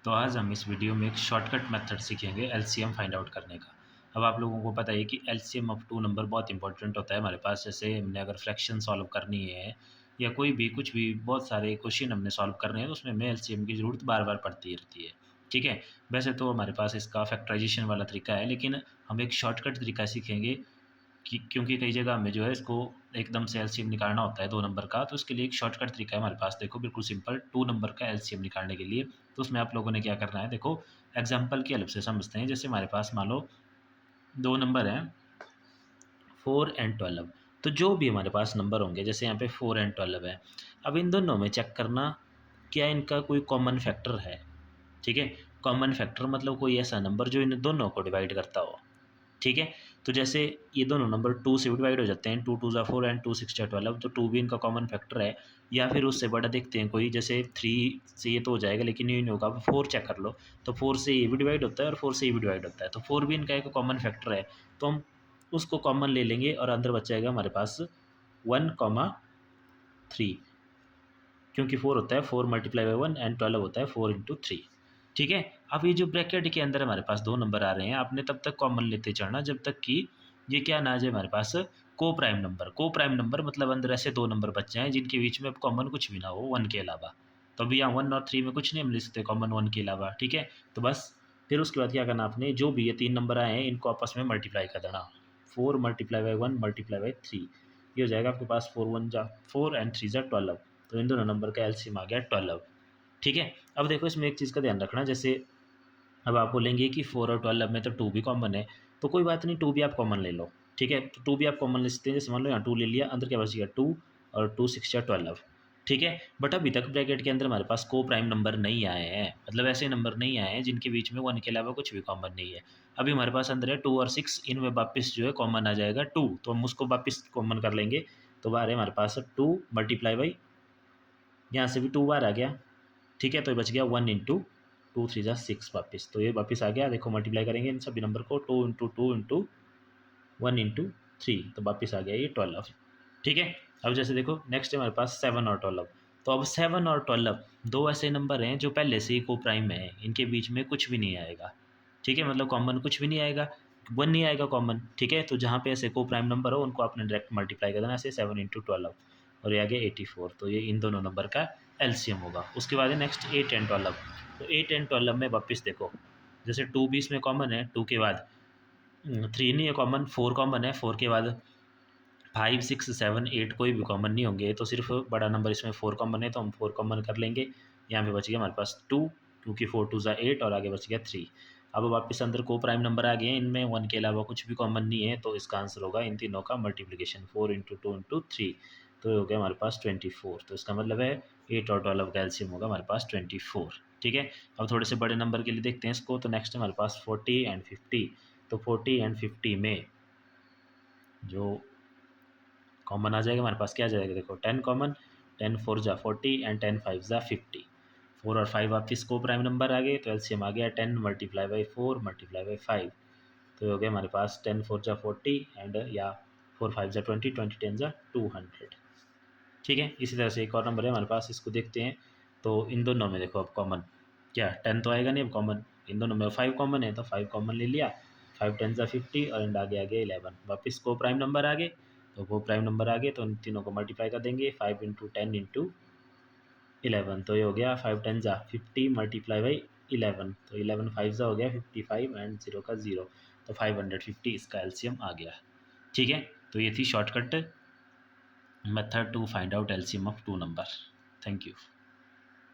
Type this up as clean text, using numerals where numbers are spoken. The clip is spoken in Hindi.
तो आज हम इस वीडियो में एक शॉर्टकट मेथड सीखेंगे एलसीएम फाइंड आउट करने का। अब आप लोगों को पता है कि एलसीएम ऑफ टू नंबर बहुत इंपॉर्टेंट होता है हमारे पास। जैसे हमने अगर फ्रैक्शन सॉल्व करनी है या कोई भी कुछ भी बहुत सारे क्वेश्चन हमने सॉल्व करने हैं तो उसमें हमें एलसीएम की ज़रूरत बार बार पड़ती रहती है। ठीक है, वैसे तो हमारे पास इसका फैक्टराइजेशन वाला तरीका है, लेकिन हम एक शॉर्टकट तरीका सीखेंगे क्योंकि कई जगह हमें जो है इसको एकदम से एलसीएम निकालना होता है 2 नंबर का, तो उसके लिए एक शॉर्टकट तरीका है हमारे पास। देखो बिल्कुल सिंपल, 2 नंबर का एलसीएम निकालने के लिए तो उसमें आप लोगों ने क्या करना है, देखो एग्जांपल की हेल्प से समझते हैं। जैसे हमारे पास मान लो 2 नंबर हैं 4 एंड 12। तो जो भी हमारे पास नंबर होंगे, जैसे यहाँ पे 4 एंड 12 है, अब इन दोनों में चेक करना क्या इनका कोई कॉमन फैक्टर है। ठीक है, कॉमन फैक्टर मतलब कोई ऐसा नंबर जो इन दोनों को डिवाइड करता हो। ठीक है, तो जैसे ये दोनों नंबर 2 से डिवाइड हो जाते हैं, 2 2 ज़ा 4 एंड 2 6 जा 12, तो 2 भी इनका कॉमन फैक्टर है। या फिर उससे बड़ा देखते हैं कोई, जैसे 3 से ये तो हो जाएगा लेकिन ये नहीं होगा, 4 चेक कर लो, तो 4 से ये भी डिवाइड होता है और 4 से ये भी डिवाइड होता है, तो 4 भी इनका एक कॉमन फैक्टर है। तो हम उसको कॉमन ले लेंगे और अंदर बच जाएगा हमारे पास 1,3, क्योंकि 4 होता है 4 मल्टीप्लाई बाई 1 एंड 12 होता है 4 इंटू 3। ठीक है, अब ये जो ब्रैकेट के अंदर हमारे पास 2 नंबर आ रहे हैं, आपने तब तक कॉमन लेते चढ़ना जब तक कि ये क्या ना आ जाए हमारे पास को प्राइम नंबर। को प्राइम नंबर मतलब अंदर ऐसे 2 नंबर बच जाएँ जिनके बीच में अब कॉमन कुछ भी ना हो 1 के अलावा। तो अभी यहाँ 1 और 3 में कुछ नहीं हम लिख सकते कॉमन 1 के अलावा। ठीक है, तो बस फिर उसके बाद क्या करना आपने, जो भी ये 3 नंबर आए हैं इनको आपस में मल्टीप्लाई कर देना। 4 मल्टीप्लाई बाई 1 मल्टीप्लाई बाई 3, ये हो जाएगा आपके पास 4 1 जा 4 एंड 3 जा 12। तो इन दोनों नंबर का एलसीएम आ गया 12। ठीक है, अब देखो इसमें एक चीज़ का ध्यान रखना, जैसे अब आप बोलेंगे कि 4 और 12 में तो 2 भी कॉमन है, तो कोई बात नहीं, 2 भी आप कॉमन ले लो। ठीक है, तो 2 भी आप कॉमन ले सकते हैं। जैसे मान लो यहाँ 2 ले लिया, अंदर क्या बच गया 2 और 2 6 या 12। ठीक है, बट अभी तक ब्रैकेट के अंदर हमारे पास को प्राइम नंबर नहीं आए हैं, मतलब ऐसे नंबर नहीं आए हैं जिनके बीच में 1 के अलावा कुछ भी कॉमन नहीं है। अभी हमारे पास अंदर है 2 और 6, इनमें वापस जो है कॉमन आ जाएगा 2, तो हम उसको वापस कॉमन कर लेंगे। तो बाहर है हमारे पास 2 मल्टीप्लाई बाई, यहाँ से भी 2 बार आ गया। ठीक है, तो ये बच गया 1 इंटू 2 3 जा 6 वापस, तो ये वापस आ गया। देखो मल्टीप्लाई करेंगे इन सभी नंबर को, 2 इंटू 2 इंटू 1 इंटू 3, तो वापस आ गया ये 12। ठीक है, अब जैसे देखो नेक्स्ट है हमारे पास 7 और 12। तो अब 7 और 12 दो ऐसे नंबर हैं जो पहले से ही को प्राइम है, इनके बीच में कुछ भी नहीं आएगा। ठीक है, मतलब कॉमन कुछ भी नहीं आएगा, 1 नहीं आएगा कॉमन। ठीक है, तो जहाँ पे ऐसे को प्राइम नंबर हो उनको आपने डायरेक्ट मल्टीप्लाई कर देना, ऐसे 7 इंटू 12 और ये आ गया 84। तो ये इन दोनों नंबर का एलसीएम होगा। उसके बाद है नेक्स्ट 8 एंड 12। तो 8 एंड 12 में वापस देखो, जैसे 2 भी इसमें कॉमन है, 2 के बाद 3 नहीं है कॉमन, 4 कॉमन है, 4 के बाद 5 6 7 8 कोई भी कॉमन नहीं होंगे, तो सिर्फ बड़ा नंबर इसमें 4 कॉमन है, तो हम 4 कॉमन कर लेंगे। यहाँ पे बच गया हमारे पास 2, क्योंकि 4 2 ज़ा 8 और आगे बच गया 3। अब वापस अंदर को प्राइम नंबर आ गए हैं, इनमें 1 के अलावा कुछ भी कॉमन नहीं है, तो इसका आंसर होगा इन तीनों का मल्टीप्लिकेशन, 4 इंटू 2 इंटू 3, तो ये हो गया हमारे पास 24। तो इसका मतलब है 8 और 12 का एलसीएम होगा हमारे पास 24। ठीक है, अब थोड़े से बड़े नंबर के लिए देखते हैं इसको। तो नेक्स्ट हमारे पास 40 एंड 50। तो 40 एंड 50 में जो कॉमन आ जाएगा हमारे पास, क्या आ जाएगा, देखो 10 कॉमन, 10 4 जा 40 एंड 10 5 जा 50। 4 और 5 वापस को प्राइम नंबर आ गए, तो एलसीएम आ गया 10 मल्टीप्लाई बाई 4 मल्टीप्लाई बाई 5। तो ये हो गया हमारे पास 10 4 जा 40 एंड या 4 5 जा 20, 20 10 जा 200। ठीक है, इसी तरह से एक और नंबर है हमारे पास, इसको देखते हैं। तो इन दोनों में देखो अब कॉमन क्या, 10 तो आएगा नहीं अब कॉमन, इन दोनों में 5 कॉमन है, तो 5 कॉमन ले लिया, 5 10 जा 50 और एंड आगे आगे 11। वापस को प्राइम नंबर आ गए, तो वो प्राइम नंबर आ गए, तो इन तीनों को मल्टीप्लाई कर देंगे, 5 इंटू 10 इंटू 11। तो ये हो गया 5 10 जा 50 मल्टीप्लाई बाई 11, तो 11 5 जा हो गया 55 एंड 0 का 0, तो 550 इसका एलसीएम आ गया। ठीक है, तो ये थी shortcut method to find out LCM of two number. Thank you.